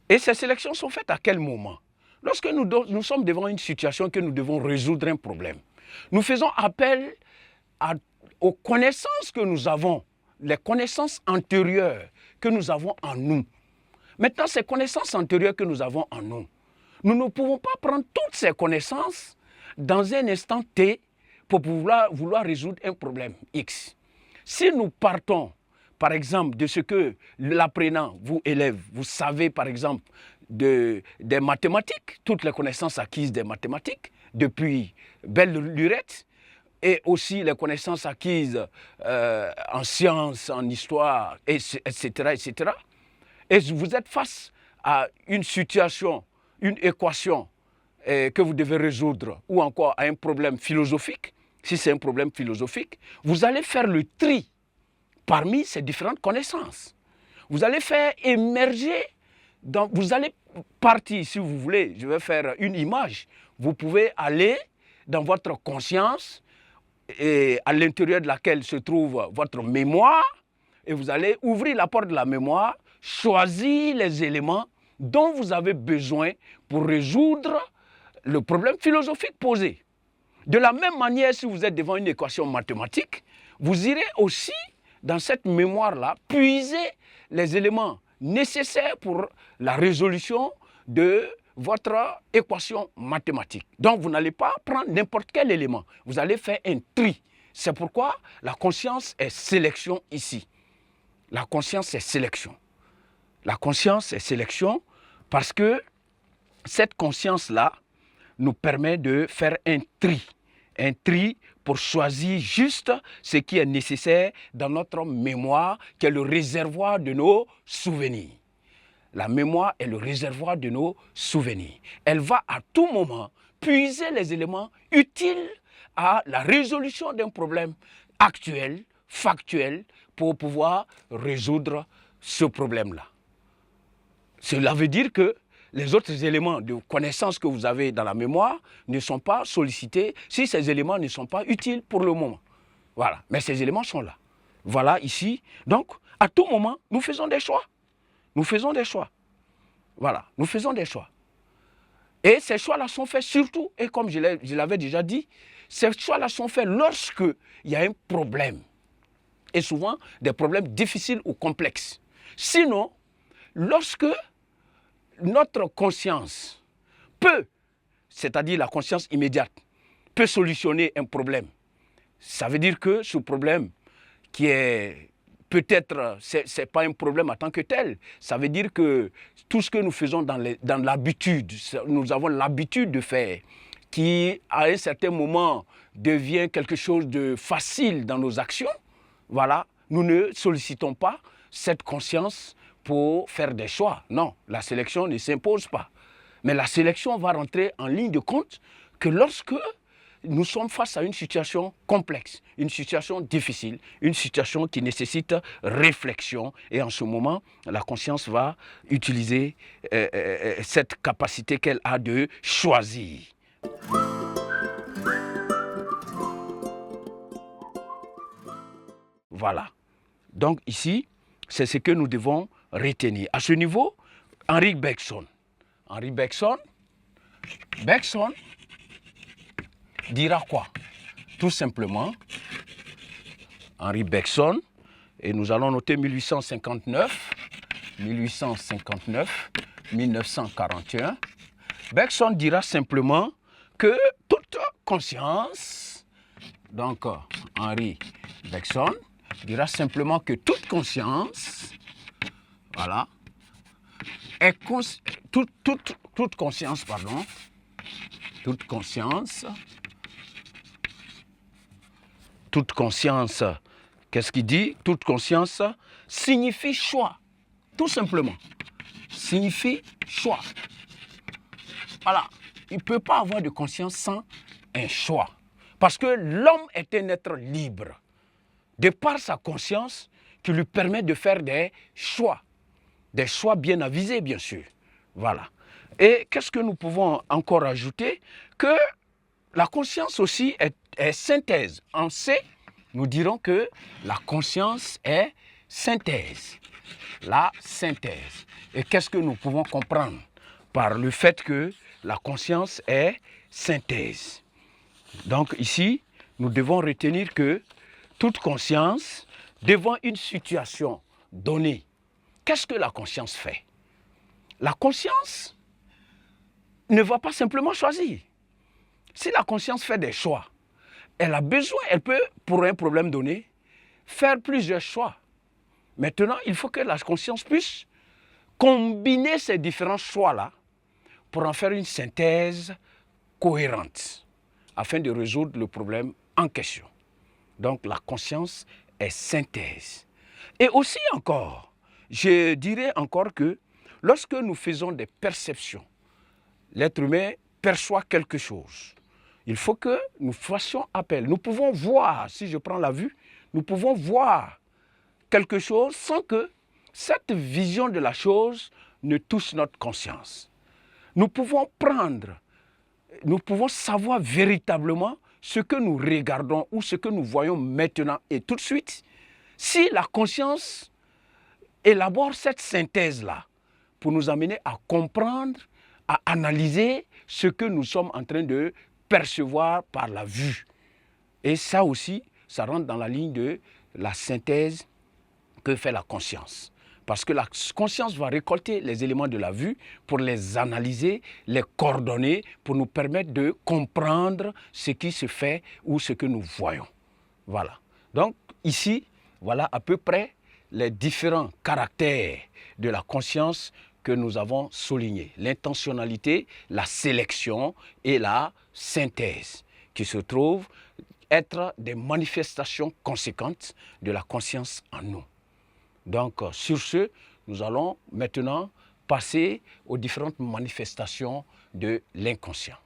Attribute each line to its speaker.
Speaker 1: Et ces sélections sont faites à quel moment? Lorsque nous sommes devant une situation que nous devons résoudre un problème, nous faisons appel aux connaissances que nous avons, les connaissances antérieures que nous avons en nous. Maintenant, ces connaissances antérieures que nous avons en nous, nous ne pouvons pas prendre toutes ces connaissances dans un instant T pour vouloir résoudre un problème X. Si nous partons, par exemple, de ce que l'apprenant, vous élève, vous savez, par exemple, des mathématiques, toutes les connaissances acquises des mathématiques, depuis belle lurette, et aussi les connaissances acquises en sciences, en histoire, etc., etc. Et vous êtes face à une situation, une équation que vous devez résoudre, ou encore à un problème philosophique. Si c'est un problème philosophique, vous allez faire le tri parmi ces différentes connaissances. Vous allez faire émerger, vous allez partir, si vous voulez, je vais faire une image. Vous pouvez aller dans votre conscience, et à l'intérieur de laquelle se trouve votre mémoire, et vous allez ouvrir la porte de la mémoire, choisir les éléments dont vous avez besoin pour résoudre le problème philosophique posé. De la même manière, si vous êtes devant une équation mathématique, vous irez aussi, dans cette mémoire-là, puiser les éléments nécessaires pour la résolution de votre équation mathématique. Donc, vous n'allez pas prendre n'importe quel élément. Vous allez faire un tri. C'est pourquoi la conscience est sélection ici. La conscience est sélection. La conscience est sélection parce que cette conscience-là nous permet de faire un tri pour choisir juste ce qui est nécessaire dans notre mémoire, qui est le réservoir de nos souvenirs. La mémoire est le réservoir de nos souvenirs. Elle va à tout moment puiser les éléments utiles à la résolution d'un problème actuel, factuel, pour pouvoir résoudre ce problème-là. Cela veut dire que les autres éléments de connaissance que vous avez dans la mémoire ne sont pas sollicités si ces éléments ne sont pas utiles pour le moment. Voilà, mais ces éléments sont là. Voilà ici. Donc, à tout moment, nous faisons des choix. Nous faisons des choix. Voilà, nous faisons des choix. Et ces choix-là sont faits surtout, et comme je l'avais déjà dit, ces choix-là sont faits lorsque il y a un problème. Et souvent, des problèmes difficiles ou complexes. Sinon, lorsque notre conscience peut, c'est-à-dire la conscience immédiate, peut solutionner un problème, ça veut dire que ce problème qui est peut-être, ce n'est pas un problème en tant que tel, ça veut dire que tout ce que nous faisons dans l'habitude, nous avons l'habitude de faire, qui à un certain moment devient quelque chose de facile dans nos actions, voilà, nous ne sollicitons pas cette conscience pour faire des choix. Non, la sélection ne s'impose pas. Mais la sélection va rentrer en ligne de compte que lorsque nous sommes face à une situation complexe, une situation difficile, une situation qui nécessite réflexion. Et en ce moment, la conscience va utiliser cette capacité qu'elle a de choisir. Voilà. Donc ici, c'est ce que nous devons retenir. À ce niveau, Henri Bergson dira quoi? Tout simplement, Henri Bergson, et nous allons noter 1859, 1941, Bergson dira simplement que toute conscience, donc Henri Bergson dira simplement que toute conscience, voilà, toute conscience, qu'est-ce qu'il dit? Toute conscience signifie choix, tout simplement, signifie choix. Voilà, il ne peut pas avoir de conscience sans un choix, parce que l'homme est un être libre, de par sa conscience qui lui permet de faire des choix bien avisés, bien sûr. Voilà. Et qu'est-ce que nous pouvons encore ajouter? Que la conscience aussi est synthèse. En C, nous dirons que la conscience est synthèse. la synthèse. Et qu'est-ce que nous pouvons comprendre par le fait que la conscience est synthèse? Donc ici, nous devons retenir que toute conscience, devant une situation donnée, qu'est-ce que la conscience fait? La conscience ne va pas simplement choisir. Si la conscience fait des choix, elle peut, pour un problème donné, faire plusieurs choix. Maintenant, il faut que la conscience puisse combiner ces différents choix-là pour en faire une synthèse cohérente afin de résoudre le problème en question. Donc la conscience est synthèse. Et aussi encore, je dirais encore que lorsque nous faisons des perceptions, l'être humain perçoit quelque chose. Il faut que nous fassions appel. Nous pouvons voir, si je prends la vue, nous pouvons voir quelque chose sans que cette vision de la chose ne touche notre conscience. Nous pouvons savoir véritablement ce que nous regardons ou ce que nous voyons maintenant et tout de suite, si la conscience élabore cette synthèse-là pour nous amener à comprendre, à analyser ce que nous sommes en train de percevoir par la vue. Et ça aussi, ça rentre dans la ligne de la synthèse que fait la conscience. Parce que la conscience va récolter les éléments de la vue pour les analyser, les coordonner, pour nous permettre de comprendre ce qui se fait ou ce que nous voyons. Voilà. Donc ici, voilà à peu près les différents caractères de la conscience que nous avons soulignés. L'intentionnalité, la sélection et la synthèse, qui se trouvent être des manifestations conséquentes de la conscience en nous. Donc, sur ce, nous allons maintenant passer aux différentes manifestations de l'inconscient.